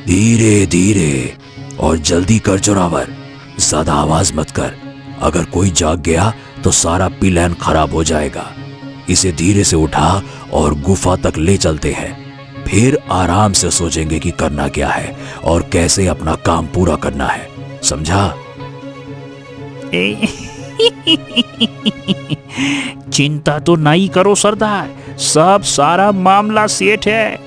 धीरे धीरे और जल्दी कर जोरावर, ज्यादा आवाज मत कर। अगर कोई जाग गया तो सारा प्लान खराब हो जाएगा। इसे धीरे से उठा और गुफा तक ले चलते हैं। फिर आराम से सोचेंगे कि करना क्या है और कैसे अपना काम पूरा करना है, समझा? चिंता तो नहीं करो सरदार, सब सारा मामला सेट है।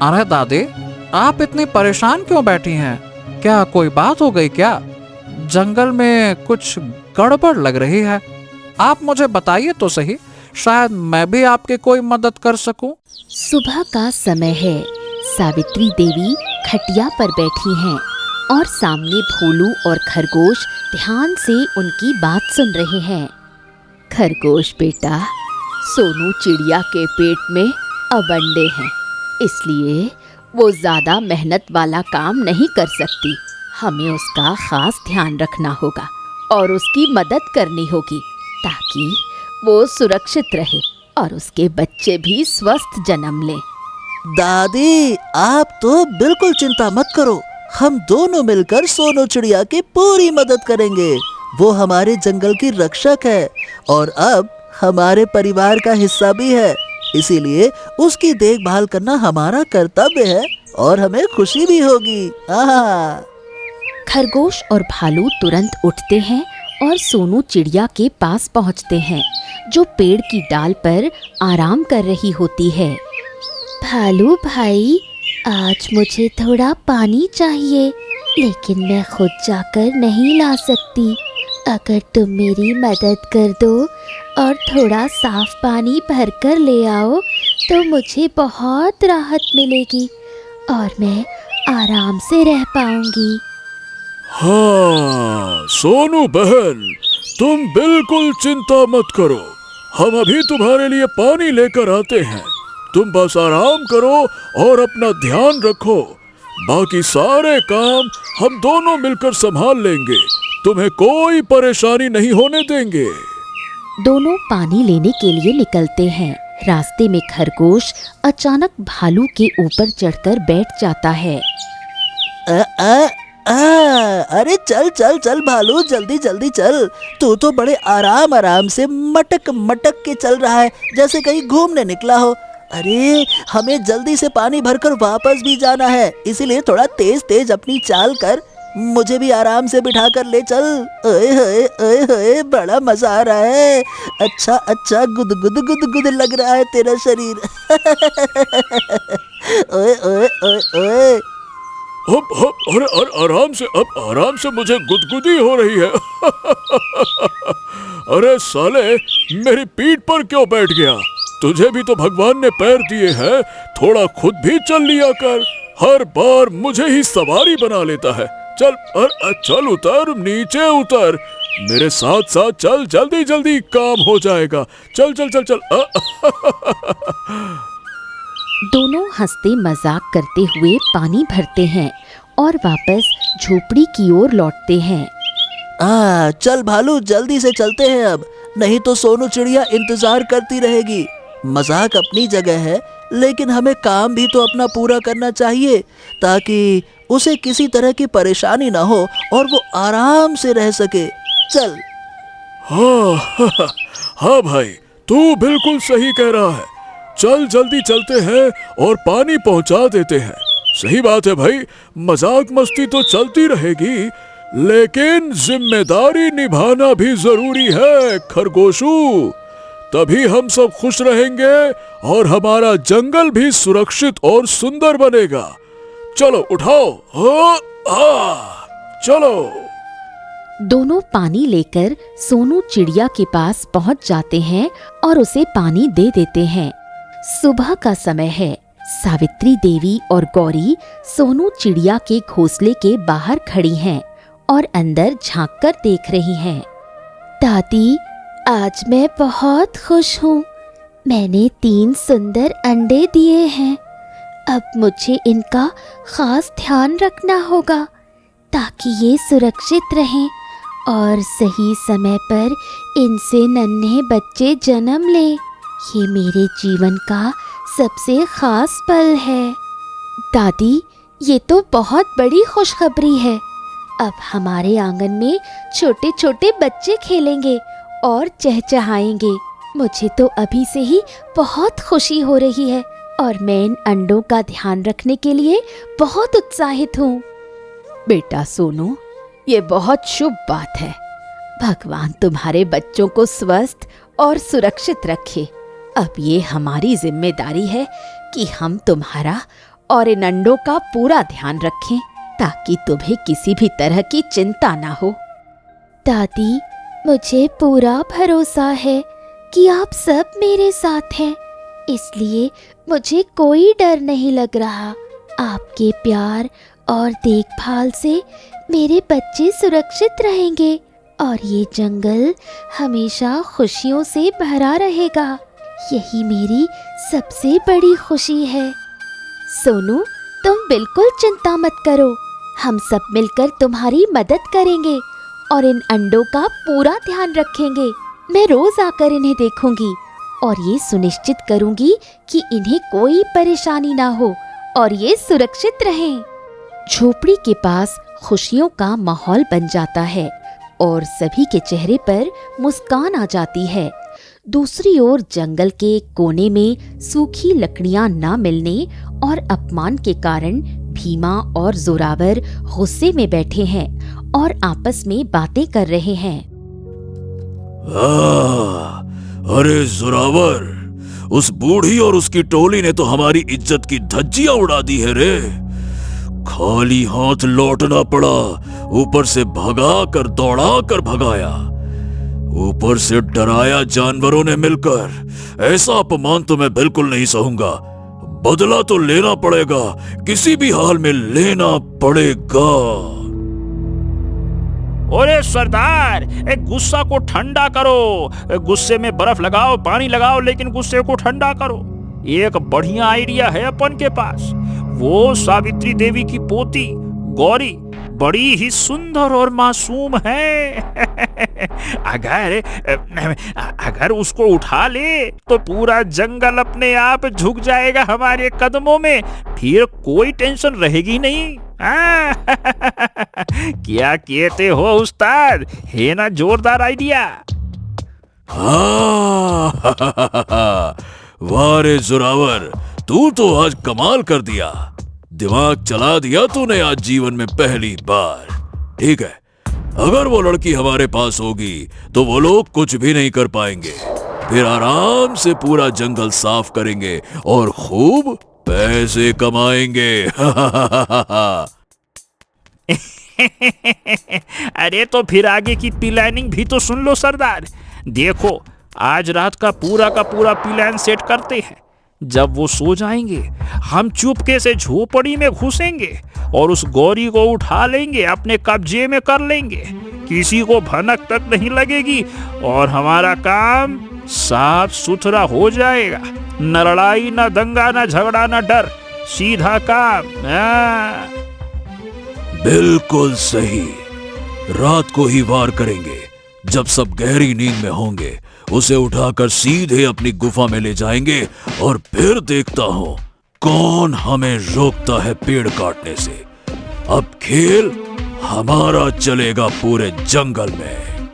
अरे दादी, आप इतनी परेशान क्यों बैठी हैं? क्या कोई बात हो गई क्या? जंगल में कुछ गड़बड़ लग रही है। आप मुझे बताइए तो सही, शायद मैं भी आपकी कोई मदद कर सकूं। सुबह का समय है। सावित्री देवी खटिया पर बैठी हैं और सामने भोलू और खरगोश ध्यान से उनकी बात सुन रहे हैं। खरगोश बेटा, सोनू चिड़िया के पेट में अब अंडे हैं, इसलिए वो ज्यादा मेहनत वाला काम नहीं कर सकती। हमें उसका खास ध्यान रखना होगा और उसकी मदद करनी होगी ताकि वो सुरक्षित रहे और उसके बच्चे भी स्वस्थ जन्म लें। दादी, आप तो बिल्कुल चिंता मत करो। हम दोनों मिलकर सोनू चिड़िया की पूरी मदद करेंगे। वो हमारे जंगल की रक्षक है और अब हमारे परिवार का हिस्सा भी है, इसीलिए उसकी देखभाल करना हमारा कर्तव्य है और हमें खुशी भी होगी। खरगोश और भालू तुरंत उठते हैं और सोनू चिड़िया के पास पहुंचते हैं, जो पेड़ की डाल पर आराम कर रही होती है। भालू भाई, आज मुझे थोड़ा पानी चाहिए, लेकिन मैं खुद जाकर नहीं ला सकती। अगर तुम मेरी मदद कर दो और थोड़ा साफ पानी भरकर ले आओ तो मुझे बहुत राहत मिलेगी और मैं आराम से रह पाऊंगी। हाँ सोनू बहन, तुम बिल्कुल चिंता मत करो, हम अभी तुम्हारे लिए पानी लेकर आते हैं। तुम बस आराम करो और अपना ध्यान रखो, बाकी सारे काम हम दोनों मिलकर संभाल लेंगे। तुम्हें कोई परेशानी नहीं होने देंगे। दोनों पानी लेने के लिए निकलते हैं। रास्ते में खरगोश अचानक भालू के ऊपर चढ़कर बैठ जाता है। अरे चल चल चल भालू, जल्दी जल्दी चल। तू तो बड़े आराम आराम से मटक मटक के चल रहा है, जैसे कहीं घूमने निकला हो। अरे हमें जल्दी से पानी भरकर वापस भी जाना है, इसीलिए थोड़ा तेज तेज अपनी चाल कर। मुझे भी आराम से बिठा कर ले चल। ओए होए, बड़ा मजा आ रहा है। अच्छा अच्छा, गुद गुद गुद गुद लग रहा है तेरा शरीर। ओए ओए ओए ओए। अरे आराम से मुझे गुदगुदी हो रही है। अरे साले, मेरी पीठ पर क्यों बैठ गया? तुझे भी तो भगवान ने पैर दिए हैं, थोड़ा खुद भी चल लिया कर। हर बार मुझे ही सवारी बना लेता है। चल उतर, नीचे उतर, मेरे साथ साथ चल, जल्दी जल्दी काम हो जाएगा। चल चल चल चल। दोनों हंसते मजाक करते हुए पानी भरते हैं और वापस झोपड़ी की ओर लौटते हैं। चल भालू, जल्दी से चलते हैं अब, नहीं तो सोनू चिड़िया इंतजार करती रहेगी। मजाक अपनी जगह है, लेकिन हमें काम भी तो अपना पूरा करना चाहिए ताकि उसे किसी तरह की परेशानी ना हो और वो आराम से रह सके। चल। हाँ भाई, तू बिल्कुल सही कह रहा है। चल जल्दी चलते हैं और पानी पहुंचा देते हैं। सही बात है भाई, मजाक मस्ती तो चलती रहेगी, लेकिन जिम्मेदारी निभाना भी जरूरी है खरगोशू। तभी हम सब खुश रहेंगे और हमारा जंगल भी सुरक्षित और सुंदर बनेगा। चलो उठाओ। चलो। दोनों पानी लेकर सोनू चिड़िया के पास पहुंच जाते हैं और उसे पानी दे देते हैं। सुबह का समय है। सावित्री देवी और गौरी सोनू चिड़िया के घोंसले के बाहर खड़ी हैं और अंदर झांककर देख रही हैं। दादी, आज मैं बहुत खुश हूँ। मैंने 3 सुंदर अंडे दिए हैं। अब मुझे इनका खास ध्यान रखना होगा ताकि ये सुरक्षित रहें और सही समय पर इनसे नन्हे बच्चे जन्म लें। ये मेरे जीवन का सबसे खास पल है। दादी, ये तो बहुत बड़ी खुशखबरी है। अब हमारे आंगन में छोटे छोटे बच्चे खेलेंगे और चहचहाएंगे। मुझे तो अभी से ही बहुत खुशी हो रही है और मैं इन अंडों का ध्यान रखने के लिए बहुत उत्साहित हूँ। बेटा सोनू, ये बहुत शुभ बात है। भगवान तुम्हारे बच्चों को स्वस्थ और सुरक्षित रखे। अब ये हमारी जिम्मेदारी है कि हम तुम्हारा और इन अंडों का पूरा ध्यान रखें ताकि तुम्हें किसी भी तरह की चिंता ना हो। दादी, मुझे पूरा भरोसा है कि आप सब मेरे साथ हैं, इसलिए मुझे कोई डर नहीं लग रहा। आपके प्यार और देखभाल से मेरे बच्चे सुरक्षित रहेंगे और ये जंगल हमेशा खुशियों से भरा रहेगा। यही मेरी सबसे बड़ी खुशी है। सोनू, तुम बिल्कुल चिंता मत करो। हम सब मिलकर तुम्हारी मदद करेंगे और इन अंडों का पूरा ध्यान रखेंगे। मैं रोज आकर इन्हें देखूंगी और ये सुनिश्चित करूंगी कि इन्हें कोई परेशानी ना हो और ये सुरक्षित रहें। झोपड़ी के पास खुशियों का माहौल बन जाता है और सभी के चेहरे पर मुस्कान आ जाती है। दूसरी ओर जंगल के कोने में सूखी लकड़ियां ना मिलने और अपमान के कारण भीमा और जोरावर गुस्से में बैठे हैं और आपस में बातें कर रहे हैं। अरे जोरावर, उस बूढ़ी और उसकी टोली ने तो हमारी इज्जत की धज्जियां उड़ा दी है रे। खाली हाथ लौटना पड़ा, ऊपर से भगा कर दौड़ा कर भगाया, ऊपर से डराया जानवरों ने मिलकर। ऐसा अपमान तो मैं बिल्कुल नहीं सहूंगा। बदला तो लेना पड़ेगा, किसी भी हाल में लेना पड़ेगा। अरे सरदार, एक गुस्सा को ठंडा करो। गुस्से में बर्फ लगाओ, पानी लगाओ, लेकिन गुस्से को ठंडा करो। एक बढ़िया आइडिया है अपन के पास। वो सावित्री देवी की पोती गौरी बड़ी ही सुंदर और मासूम है। अगर उसको उठा ले तो पूरा जंगल अपने आप झुक जाएगा हमारे कदमों में, फिर कोई टेंशन रहेगी नहीं। क्या कहते हो उस्ताद, है ना जोरदार आइडिया? वाह रे जोरावर, तू तो आज कमाल कर दिया। दिमाग चला दिया तूने आज जीवन में पहली बार। ठीक है, अगर वो लड़की हमारे पास होगी तो वो लोग कुछ भी नहीं कर पाएंगे। फिर आराम से पूरा जंगल साफ करेंगे और खूब पैसे कमाएंगे। अरे तो फिर आगे की प्लानिंग भी तो सुन लो सरदार। देखो, आज रात का पूरा प्लान सेट करते हैं। जब वो सो जाएंगे, हम चुपके से झोपड़ी में घुसेंगे और उस गौरी को उठा लेंगे, अपने कब्जे में कर लेंगे। किसी को भनक तक नहीं लगेगी और हमारा काम साफ सुथरा हो जाएगा। न लड़ाई, न दंगा, न झगड़ा, न डर, सीधा काम। बिल्कुल सही। रात को ही वार करेंगे। जब सब गहरी नींद में होंगे, उसे उठाकर सीधे अपनी गुफा में ले जाएंगे और फिर देखता हूं कौन हमें रोकता है पेड़ काटने से। अब खेल हमारा चलेगा पूरे जंगल में।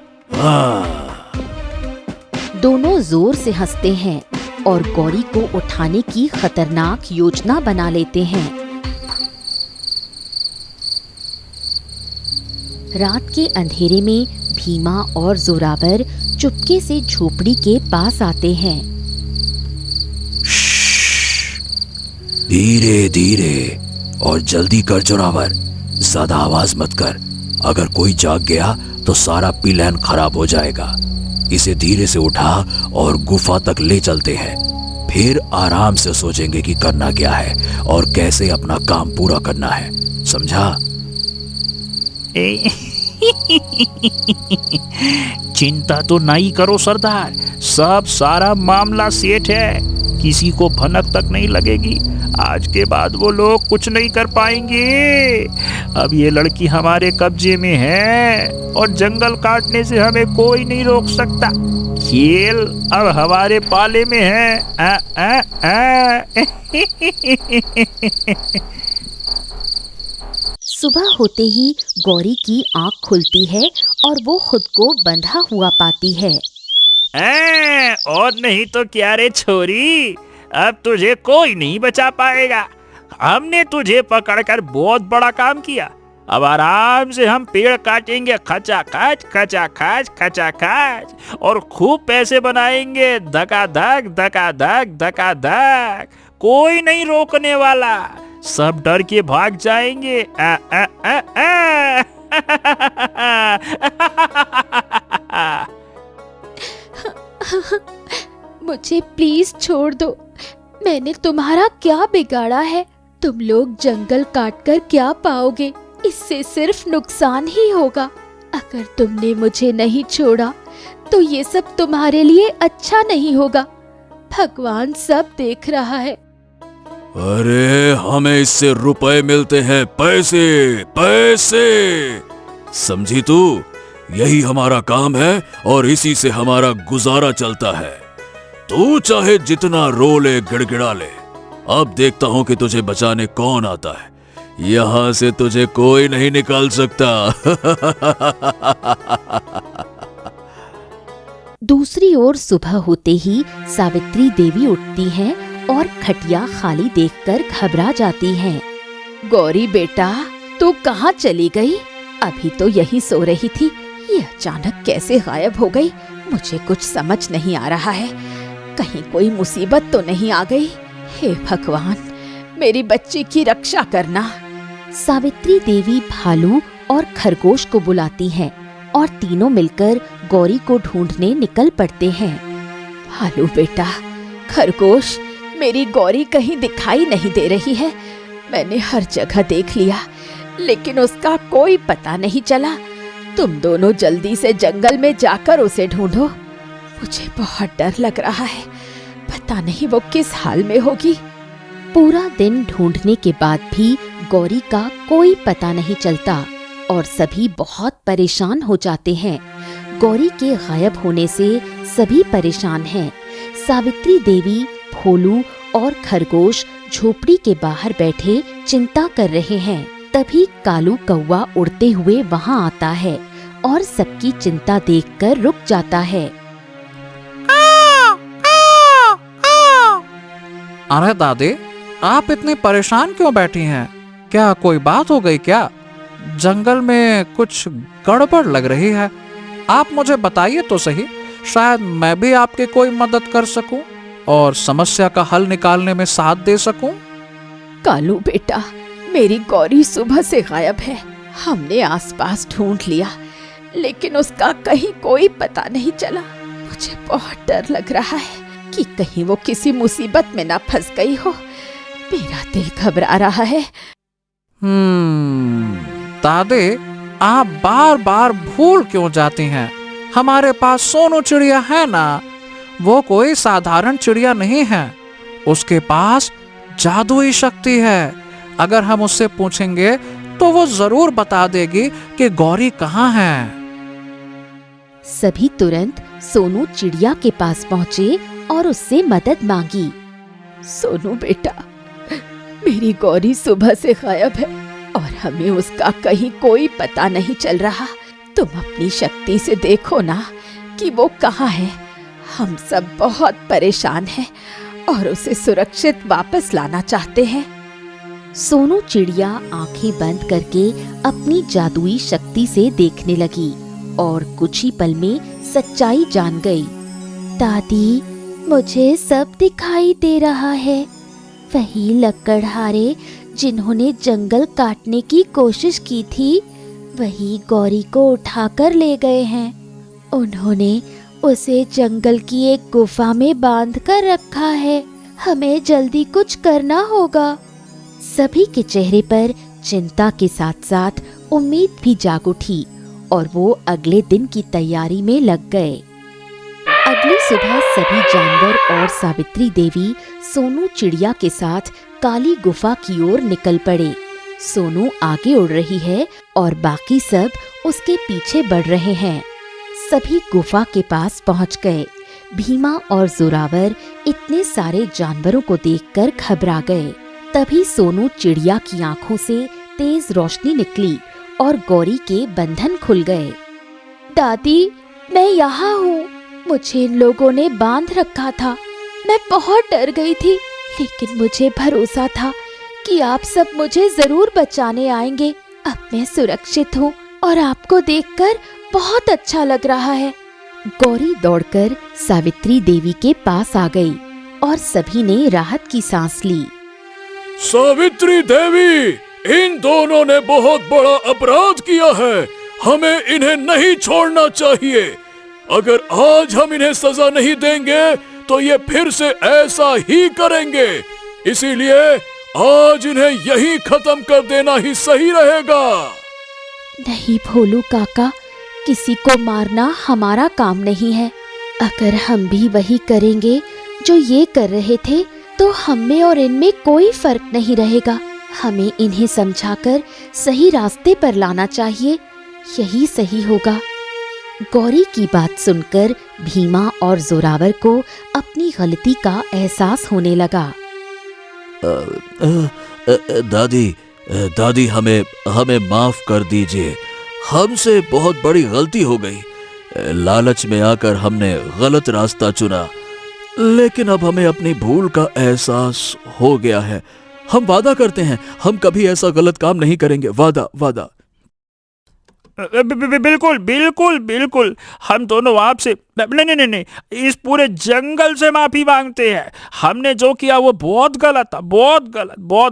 दोनों जोर से हंसते हैं और गौरी को उठाने की खतरनाक योजना बना लेते हैं। रात के अंधेरे में भीमा और जोरावर चुपके से झोपड़ी के पास आते हैं। धीरे धीरे और जल्दी कर जोरावर, ज्यादा आवाज मत कर। अगर कोई जाग गया तो सारा प्लान खराब हो जाएगा। इसे धीरे से उठा और गुफा तक ले चलते हैं। फिर आराम से सोचेंगे कि करना क्या है और कैसे अपना काम पूरा करना है। समझा? चिंता तो नहीं करो सरदार, सब सारा मामला सेट है। किसी को भनक तक नहीं लगेगी। आज के बाद वो लोग कुछ नहीं कर पाएंगे। अब ये लड़की हमारे कब्जे में है और जंगल काटने से हमें कोई नहीं रोक सकता। खेल अब हमारे पाले में है। आ, आ, आ। सुबह होते ही गौरी की आंख खुलती है और वो खुद को बंधा हुआ पाती है। और नहीं तो क्या रे छोरी, अब तुझे कोई नहीं बचा पाएगा। हमने तुझे पकड़कर बहुत बड़ा काम किया। अब आराम से हम पेड़ काटेंगे, खचाखच खचाखच खचाखच, और खूब पैसे बनाएंगे, धकाधक धकाधक धकाधक। कोई नहीं रोकने वाला, सब डर के भाग जाएंगे। आ, आ, आ, आ। मुझे प्लीज छोड़ दो। मैंने तुम्हारा क्या बिगाड़ा है? तुम लोग जंगल काटकर क्या पाओगे? इससे सिर्फ नुकसान ही होगा। अगर तुमने मुझे नहीं छोड़ा तो ये सब तुम्हारे लिए अच्छा नहीं होगा। भगवान सब देख रहा है। अरे हमें इससे रुपए मिलते हैं, पैसे पैसे, समझी तू? यही हमारा काम है और इसी से हमारा गुजारा चलता है। तू चाहे जितना रो ले, गिड़गिड़ा ले, अब देखता हूं कि तुझे बचाने कौन आता है। यहां से तुझे कोई नहीं निकाल सकता। दूसरी ओर सुबह होते ही सावित्री देवी उठती हैं और खटिया खाली देखकर घबरा जाती हैं। गौरी बेटा, तू कहाँ चली गई? अभी तो यही सो रही थी, ये अचानक कैसे गायब हो गई? मुझे कुछ समझ नहीं आ रहा है। कहीं कोई मुसीबत तो नहीं आ गई? हे भगवान, मेरी बच्ची की रक्षा करना। सावित्री देवी भालू और खरगोश को बुलाती हैं और तीनों मिलकर गौरी को ढूंढने निकल पड़ते हैं। भालू बेटा, खरगोश, मेरी गौरी कहीं दिखाई नहीं दे रही है। मैंने हर जगह देख लिया, लेकिन उसका कोई पता नहीं चला। तुम दोनों जल्दी से जंगल में जाकर उसे ढूंढो। मुझे बहुत डर लग रहा है, पता नहीं वो किस हाल में होगी। पूरा दिन ढूंढने के बाद भी गौरी का कोई पता नहीं चलता और सभी बहुत परेशान हो जाते हैं। गौरी के गायब होने से सभी परेशान हैं। सावित्री देवी, भोलू और खरगोश झोपड़ी के बाहर बैठे चिंता कर रहे हैं। तभी कालू कौवा उड़ते हुए वहां आता है और सबकी चिंता देखकर रुक जाता है। अरे दादी, आप इतनी परेशान क्यों बैठी हैं? क्या कोई बात हो गई क्या? जंगल में कुछ गड़बड़ लग रही है। आप मुझे बताइए तो सही, शायद मैं भी आपकी कोई मदद कर सकूं और समस्या का हल निकालने में साथ दे सकूं। कालू बेटा, मेरी गौरी सुबह से गायब है। हमने आसपास ढूंढ लिया, लेकिन उसका कहीं कोई पता नहीं चला। मुझे बहुत डर लग रहा है कि कहीं वो किसी मुसीबत में ना फंस गई हो। मेरा दिल घबरा रहा है। दादी, आप बार बार भूल क्यों जाती हैं? हमारे पास सोनू चिड़िया है ना। वो कोई साधारण चिड़िया नहीं है, उसके पास जादुई शक्ति है। अगर हम उससे पूछेंगे तो वो जरूर बता देगी कि गौरी कहाँ है। सभी तुरंत सोनू चिड़िया के पास पहुँचे और उससे मदद मांगी। सोनू बेटा, मेरी गौरी सुबह से गायब है और हमें उसका कहीं कोई पता नहीं चल रहा। तुम अपनी शक्ति से देखो ना कि वो कहाँ है। हम सब बहुत परेशान हैं और उसे सुरक्षित वापस लाना चाहते हैं। सोनू चिड़िया आंखें बंद करके अपनी जादुई शक्ति से देखने लगी और कुछ ही पल में सच्चाई जान गई। दादी, मुझे सब दिखाई दे रहा है। वही लकड़हारे जिन्होंने जंगल काटने की कोशिश की थी, वही गौरी को उठाकर ले गए हैं। उन्होंने उसे जंगल की एक गुफा में बांध कर रखा है। हमें जल्दी कुछ करना होगा। सभी के चेहरे पर चिंता के साथ साथ उम्मीद भी जाग उठी और वो अगले दिन की तैयारी में लग गए। अगली सुबह सभी जानवर और सावित्री देवी सोनू चिड़िया के साथ काली गुफा की ओर निकल पड़े। सोनू आगे उड़ रही है और बाकी सब उसके पीछे बढ़ रहे हैं। सभी गुफा के पास पहुंच गए। भीमा और जोरावर इतने सारे जानवरों को देखकर घबरा गए। तभी सोनू चिड़िया की आंखों से तेज रोशनी निकली और गौरी के बंधन खुल गए। दादी, मैं यहाँ हूँ। मुझे इन लोगों ने बांध रखा था। मैं बहुत डर गई थी, लेकिन मुझे भरोसा था कि आप सब मुझे जरूर बचाने आएंगे। अब मैं सुरक्षित हूँ और आपको देखकर बहुत अच्छा लग रहा है। गौरी दौड़कर सावित्री देवी के पास आ गई और सभी ने राहत की सांस ली। सावित्री देवी, इन दोनों ने बहुत बड़ा अपराध किया है। हमें इन्हें नहीं छोड़ना चाहिए। अगर आज हम इन्हें सजा नहीं देंगे तो ये फिर से ऐसा ही करेंगे। इसीलिए आज इन्हें यही खत्म कर देना ही सही रहेगा। नहीं भोलू काका, किसी को मारना हमारा काम नहीं है। अगर हम भी वही करेंगे जो ये कर रहे थे तो हम में और इनमें कोई फर्क नहीं रहेगा। हमें इन्हें समझाकर सही रास्ते पर लाना चाहिए, यही सही होगा। गौरी की बात सुनकर भीमा और जोरावर को अपनी गलती का एहसास होने लगा। दादी हमें माफ कर दीजिए। हमसे बहुत बड़ी गलती हो गई। लालच में आकर हमने गलत रास्ता चुना, लेकिन अब हमें अपनी भूल का एहसास हो गया है। हम वादा करते हैं हम कभी ऐसा गलत काम नहीं करेंगे। वादा। बिल्कुल बिल्कुल बिल्कुल। हम दोनों आपसे नहीं, इस पूरे जंगल से माफी मांगते हैं। हमने जो किया वो बहुत गलत था, बहुत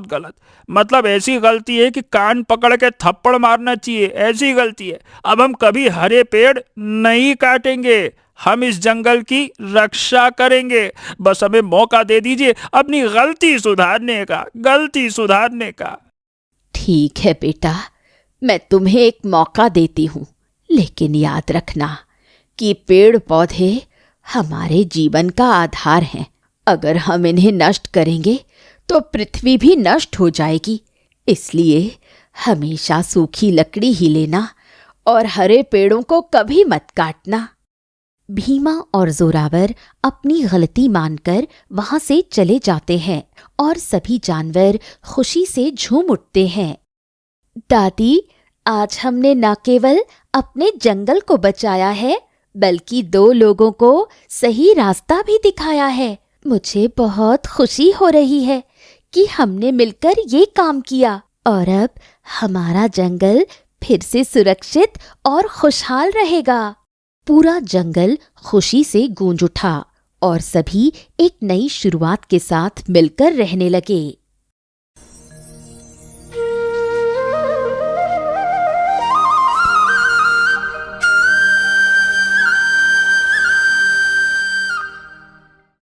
गलत। मतलब ऐसी गलती है कि कान पकड़ के थप्पड़ मारना चाहिए, ऐसी गलती है। अब हम कभी हरे पेड़ नहीं काटेंगे। हम इस जंगल की रक्षा करेंगे। बस हमें मौका दे दीजिए अपनी गलती सुधारने का। ठीक है बेटा, मैं तुम्हें एक मौका देती हूँ, लेकिन याद रखना कि पेड़ पौधे हमारे जीवन का आधार हैं। अगर हम इन्हें नष्ट करेंगे तो पृथ्वी भी नष्ट हो जाएगी। इसलिए हमेशा सूखी लकड़ी ही लेना और हरे पेड़ों को कभी मत काटना। भीमा और जोरावर अपनी गलती मानकर वहां से चले जाते हैं और सभी जानवर खुशी से झूम उठते हैं। दादी, आज हमने न केवल अपने जंगल को बचाया है, बल्कि 2 लोगों को सही रास्ता भी दिखाया है। मुझे बहुत खुशी हो रही है कि हमने मिलकर ये काम किया और अब हमारा जंगल फिर से सुरक्षित और खुशहाल रहेगा। पूरा जंगल खुशी से गूंज उठा और सभी एक नई शुरुआत के साथ मिलकर रहने लगे।